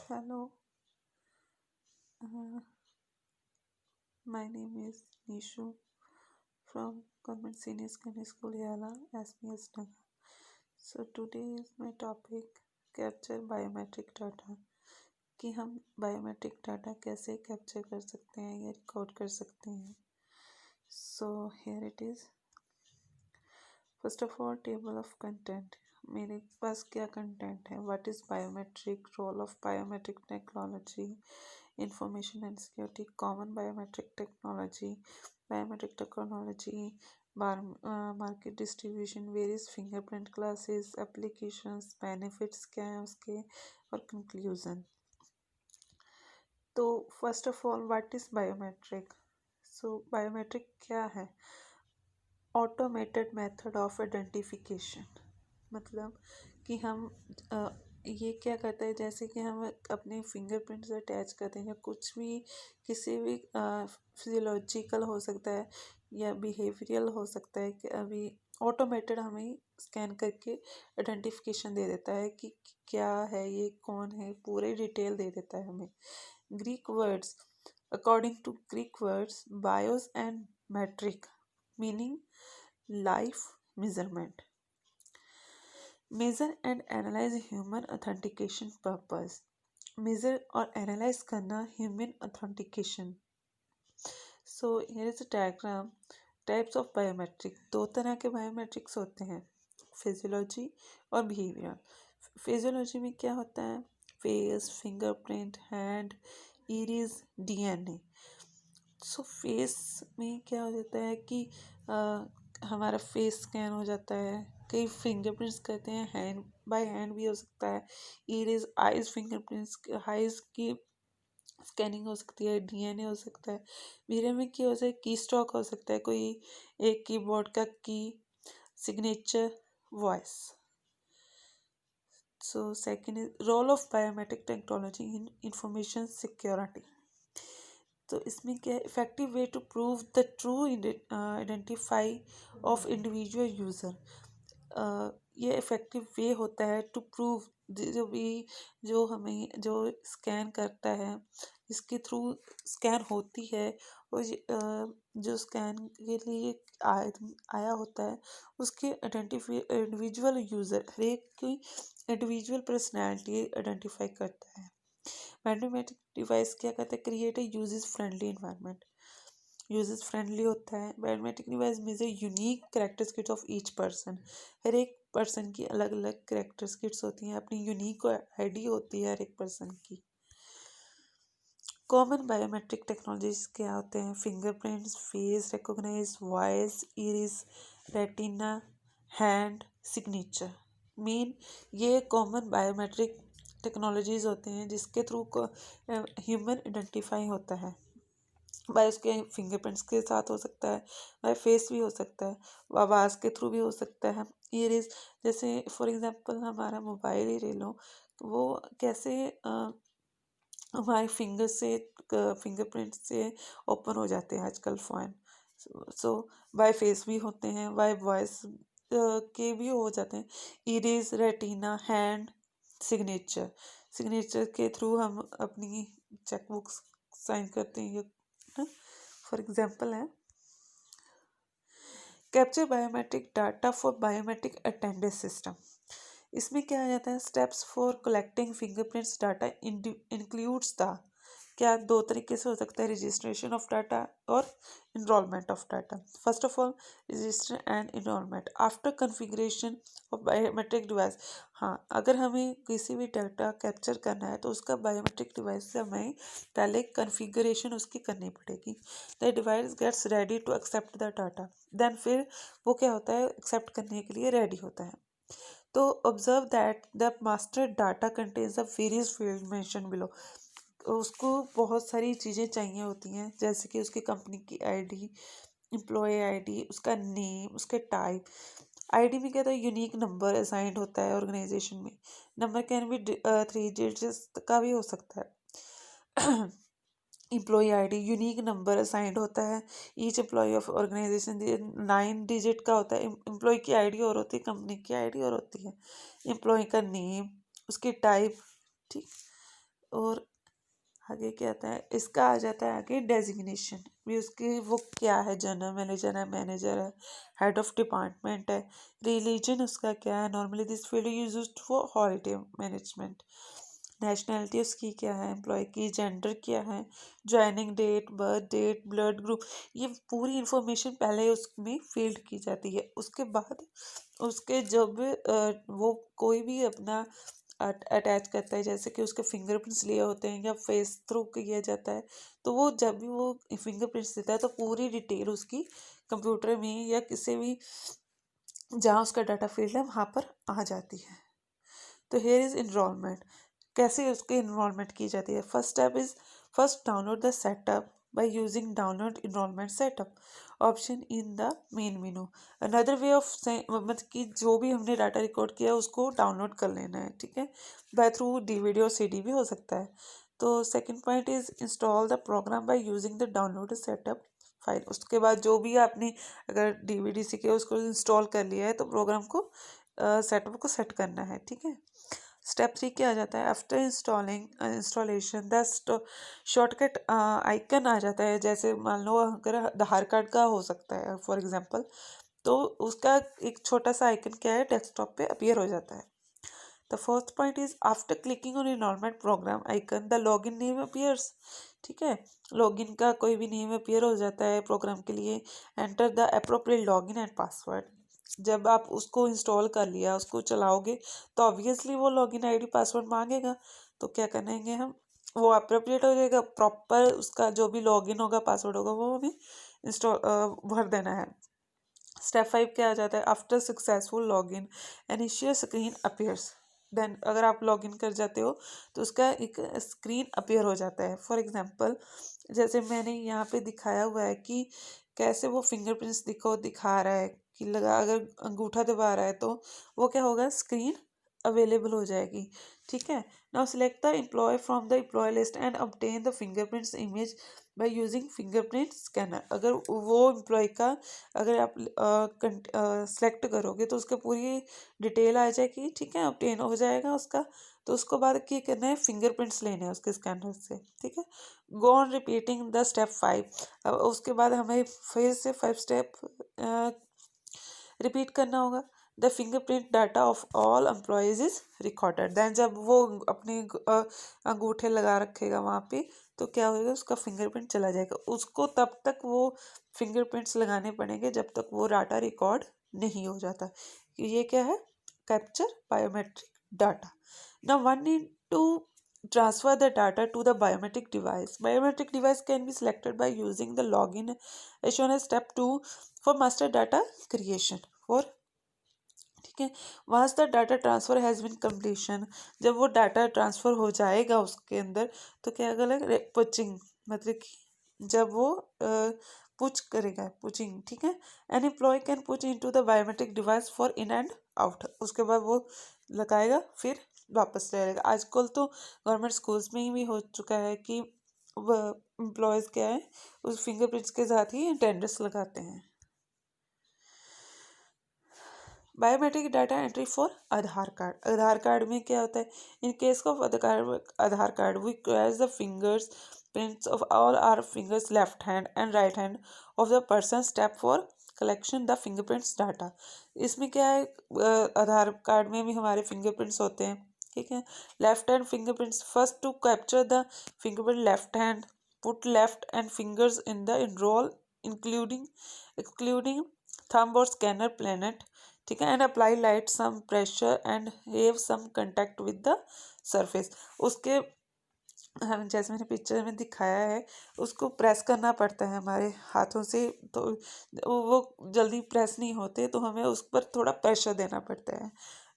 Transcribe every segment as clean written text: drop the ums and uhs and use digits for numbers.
Hello, uh, my name is Nishu from Government Senior Secondary School Yala, SPS Nagar. So today is my topic capture biometric data कि हम biometric data कैसे capture कर सकते हैं या record कर सकते हैं. So here it is. First of all table of content. मेरे पास क्या कंटेंट है. What is biometric, role of biometric technology, information and security, common biometric technology, market distribution, various fingerprint classes, applications, benefits क्या है उसके, और conclusion. तो first of all what is biometric. So biometric क्या है. Automated method of identification. मतलब कि हम ये क्या करता है, जैसे कि हम अपने फिंगरप्रिंट से अटैच करते हैं या कुछ भी, किसी भी फिजियोलॉजिकल हो सकता है या बिहेवियरल हो सकता है, कि अभी ऑटोमेटेड हमें स्कैन करके आइडेंटिफिकेशन दे देता है कि क्या है, ये कौन है, पूरे डिटेल दे देता है हमें. Greek words. According to Greek words, bios and metric meaning life measurement. Measure and analyse human authentication purpose. Measure और एनालाइज करना human authentication. So here is a diagram. Types of biometric. दो तरह के biometrics होते हैं, physiology और behaviour. Physiology में क्या होता है, face, fingerprint, hand, iris, DNA. सो फेस में क्या हो जाता है कि हमारा फेस स्कैन हो जाता है. कई फिंगरप्रिंट्स करते हैं, हैंड बाय हैंड भी हो सकता है. इरिस, आइज फिंगरप्रिंट्स, आइज की स्कैनिंग हो सकती है. डीएनए हो सकता है. मेरे में क्या हो सकता है, की स्टॉक हो सकता है, कोई एक कीबोर्ड का key, signature, voice. So second is role of biometric technology in information security. तो इसमें क्या है, effective way to prove the true identify of individual user. ये इफेक्टिव वे होता है टू प्रूव, जो हमें जो स्कैन करता है, इसके थ्रू स्कैन होती है, और जो स्कैन के लिए आया होता है, उसके इंडिविजुअल यूज़र, हर एक की इंडिविजुअल पर्सनैलिटी आइडेंटिफाई करता है. बायोमेट्रिक डिवाइस क्या कहते हैं, create a users friendly environment. Users friendly होता है. Biometric device measure unique characteristics of each person. हर एक पर्सन की अलग अलग कैरेक्टरिस्टिक्स होती हैं, अपनी यूनिक आईडी होती है हर एक पर्सन की. कॉमन बायोमेट्रिक टेक्नोलॉजीज क्या होते हैं, fingerprints, face recognise, voice, iris, retina, hand, signature. Main ये कॉमन बायोमेट्रिक टेक्नोलॉजीज होते हैं जिसके थ्रू ह्यूमन आइडेंटिफाई होता है. बाय उसके फिंगरप्रिंट्स के साथ हो सकता है, बाय फेस भी हो सकता है, आवाज़ के थ्रू भी हो सकता है. इरिस, जैसे फॉर एग्जांपल हमारा मोबाइल ही ले लो, वो कैसे हमारे फिंगरप्रिंट से ओपन हो जाते हैं आजकल फ़ोन. सो बाय फेस भी होते हैं, बाय वॉइस के भी हो जाते हैं. Iris, retina, hand, signature. Signature के थ्रू हम अपनी चेकबुक्स साइन करते हैं. फॉर एग्जांपल है capture biometric data for biometric attendance system. इसमें क्या आ जाता है, steps for collecting fingerprints data includes the, क्या दो तरीके से हो सकता है, रजिस्ट्रेशन ऑफ डाटा और enrolment of data. First of all register and enrolment after configuration of biometric device. हाँ, अगर हमें किसी भी डाटा कैप्चर करना है तो उसका बायोमेट्रिक डिवाइस से हमें पहले कॉन्फ़िगरेशन उसकी करनी पड़ेगी. The device gets ready to accept the data. Then फिर वो क्या होता है, एक्सेप्ट करने के लिए रेडी होता है. तो observe that the master data contains the various field mention below. उसको बहुत सारी चीज़ें चाहिए होती हैं, जैसे कि उसकी कंपनी की आईडी, एम्प्लॉय आईडी, उसका नेम, उसके टाइप. आईडी में क्या होता है, यूनिक नंबर असाइंड होता है ऑर्गेनाइजेशन में. नंबर कैन बी 3 डिजिट्स का भी हो सकता है. Employee ID, unique number assigned होता है. Each employee of organisation 9 digit का होता है. एम्प्लॉय की आईडी और होती है, कंपनी की आईडी और होती है. एम्प्लॉय का नेम, उसकी टाइप, ठीक, और आगे क्या आता है, इसका आ जाता है आगे डेजिग्नेशन भी उसकी, वो क्या है, जनरल मैनेजर है, हेड ऑफ डिपार्टमेंट है। रिलीजन उसका क्या है, normally this field use for holiday management. Nationality उसकी क्या है, एम्प्लॉय की, जेंडर क्या है, joining date, birth date, blood group, ये पूरी इंफॉर्मेशन पहले उसमें फील्ड की जाती है। उसके बाद उसके जब वो कोई भी अपना अटैच करता है, जैसे कि उसके फिंगरप्रिंट्स लिए होते हैं या फेस थ्रू किया जाता है, तो वो जब भी वो फिंगरप्रिंट्स देता है तो पूरी डिटेल उसकी कंप्यूटर में या किसी भी जहाँ उसका डाटा फील्ड है वहाँ पर आ जाती है। तो हेयर इज़ इनरोलमेंट, कैसे उसकी इनरोलमेंट की जाती है। First step is first download the setup by using download enrolment setup option in the main menu. Another way of मतलब कि जो भी हमने डाटा रिकॉर्ड किया है उसको डाउनलोड कर लेना है, ठीक है, बाय थ्रू डीवीडी और सीडी भी हो सकता है। तो second point is install the program by using the download setup file. उसके बाद जो भी आपने अगर डीवीडी सीखे उसको इंस्टॉल कर लिया है तो प्रोग्राम को सेटअप को सेट करना है, ठीक है। स्टेप 3 क्या आ जाता है, after installation the shortcut icon आ जाता है। जैसे मान लो अगर आधार कार्ड का हो सकता है फॉर एग्जांपल, तो उसका एक छोटा सा आइकन क्या है, डेस्कटॉप पे अपीयर हो जाता है। The fourth point is after clicking on enrolment program icon the login name appears, ठीक है, लॉगिन का कोई भी नेम अपीयर हो जाता है प्रोग्राम के लिए। Enter the appropriate login and password, जब आप उसको इंस्टॉल कर लिया उसको चलाओगे तो ऑब्वियसली वो लॉगिन आईडी पासवर्ड मांगेगा, तो क्या करेंगे हम, वो अप्रोप्रिएट हो जाएगा, प्रॉपर उसका जो भी लॉगिन होगा पासवर्ड होगा वो हमें इंस्टॉल भर देना है। स्टेप 5 क्या आ जाता है, after successful login initial screen appears, then अगर आप लॉगिन कर जाते हो तो उसका एक स्क्रीन अपीयर हो जाता है। फॉर एग्जांपल जैसे मैंने यहाँ पे दिखाया हुआ है कि कैसे वो फिंगरप्रिंट्स दिखा रहा है कि लगा अगर अंगूठा दबा रहा है तो वो क्या होगा, स्क्रीन अवेलेबल हो जाएगी, ठीक है। Now select the employee from the employee list and obtain the fingerprints image by using fingerprint scanner. अगर वो एम्प्लॉय का अगर आप सेलेक्ट करोगे तो उसका पूरी डिटेल आ जाएगी, ठीक है, obtain हो जाएगा उसका। तो उसको बाद क्या करना है, फिंगरप्रिंट्स लेने हैं उसके स्कैनर से, ठीक है। Go on repeating the step 5, अब उसके बाद हमें फिर से 5 स्टेप रिपीट करना होगा। The fingerprint data of all employees is recorded, then जब वो अपने अंगूठे लगा रखेगा वहाँ पे तो क्या होगा, उसका फिंगरप्रिंट चला जाएगा। उसको तब तक वो फिंगरप्रिंट्स लगाने पड़ेंगे जब तक वो डाटा रिकॉर्ड नहीं हो जाता। ये क्या है, capture biometric data. Now one need to transfer the data to the biometric device. Biometric device can be selected by using the login as shown as step 2 for master data creation for, ठीक है। Once the data transfer has been completion, जब वो data transfer हो जाएगा उसके अंदर तो क्या करेगा, पुचिंग, मतलब कि जब वो पुच करेगा, पुचिंग, ठीक है। An employee can punch into the biometric device for in and out, उसके बाद वो लगाएगा फिर वापस ले आएगा। आजकल तो गवर्नमेंट स्कूल्स में ही भी हो चुका है कि एम्प्लॉयज़ क्या है उस फिंगरप्रिंट्स के साथ ही अटेंडेंस लगाते हैं। Biometric data entry for Aadhaar card, Aadhaar card में क्या होता है, in case of Aadhaar card we quiz the fingers prints of all our fingers left hand and right hand of the person step for collection the fingerprints data. इसमें क्या है, आधार card में भी हमारे फिंगरप्रिंट्स होते हैं, ठीक है। Left hand fingerprints, first to capture the fingerprint left hand put left and fingers in the enrol including excluding thumb और स्कैनर प्लेनेट, ठीक है, and apply light some pressure and have some contact with the surface. उसके हम जैसे मैंने picture में दिखाया है उसको प्रेस करना पड़ता है हमारे हाथों से, तो वो जल्दी प्रेस नहीं होते तो हमें उस पर थोड़ा प्रेशर देना पड़ता है।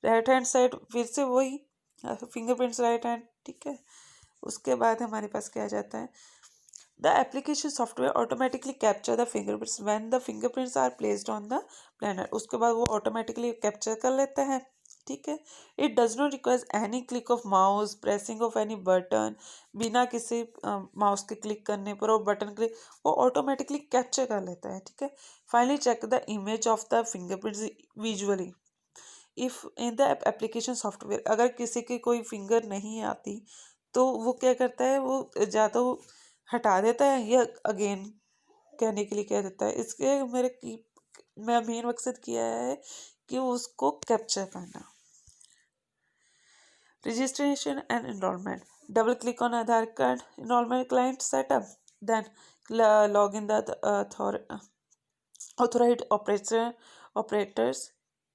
राइट हैंड साइड फिर से वही फिंगरप्रिंट्स राइट हैंड, ठीक है। उसके बाद हमारे पास क्या आ जाता है, the application software automatically capture the fingerprints when the fingerprints are placed on the planner, उसके बाद वो automatically capture कर लेता है, ठीक है। it does not require any click of mouse, pressing of any button, बिना किसी माउस के क्लिक करने पर और बटन क्लिक वो ऑटोमेटिकली कैप्चर कर लेता है, ठीक है। Finally check the image of the fingerprints visually if in the application software, अगर किसी की कोई फिंगर नहीं आती तो वो क्या करता है, वो या तो हटा देता है या अगेन कहने के लिए कह देता है। इसके मैं मेन मकसद किया है कि उसको कैप्चर करना। Registration and enrollment. Double click on Aadhaar card enrollment client setup. Then log in the authorized operators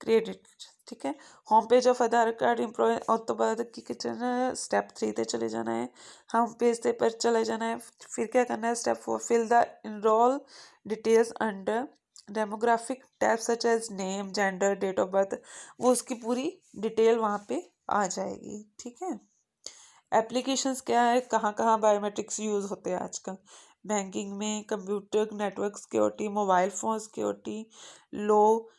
credit। ठीक है, home page of Aadhaar card employee और तो बाद की चलना है, स्टेप 3 पे चले जाना है, होम पेज पे पर चले जाना है। फिर क्या करना है, step 4 fill the enrol details under demographic tab such as name gender date of birth. वो उसकी पूरी डिटेल वहाँ पे आ जाएगी। ठीक है, एप्लीकेशंस क्या है, कहाँ कहाँ बायोमेट्रिक्स यूज़ होते हैं आजकल। बैंकिंग में, computer network security, mobile phone security, law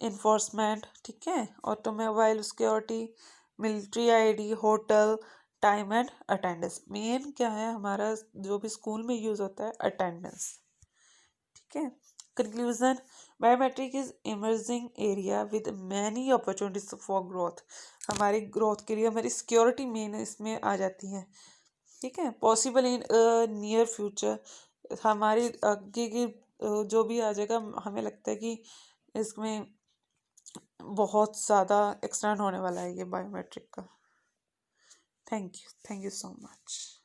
enforcement, ठीक है, automobile security, military ID, hotel, time and attendance. Main क्या है हमारा जो भी स्कूल में यूज़ होता है, अटेंडेंस। ठीक है, conclusion, biometric is emerging area with many opportunities for growth. हमारी ग्रोथ के लिए हमारी सिक्योरिटी मेन इसमें आ जाती है। ठीक है, पॉसिबल इन नियर फ्यूचर, हमारी आगे की जो भी आ जाएगा, हमें लगता है कि इसमें बहुत ज़्यादा एक्सटेंड होने वाला है ये बायोमेट्रिक का। Thank you so much.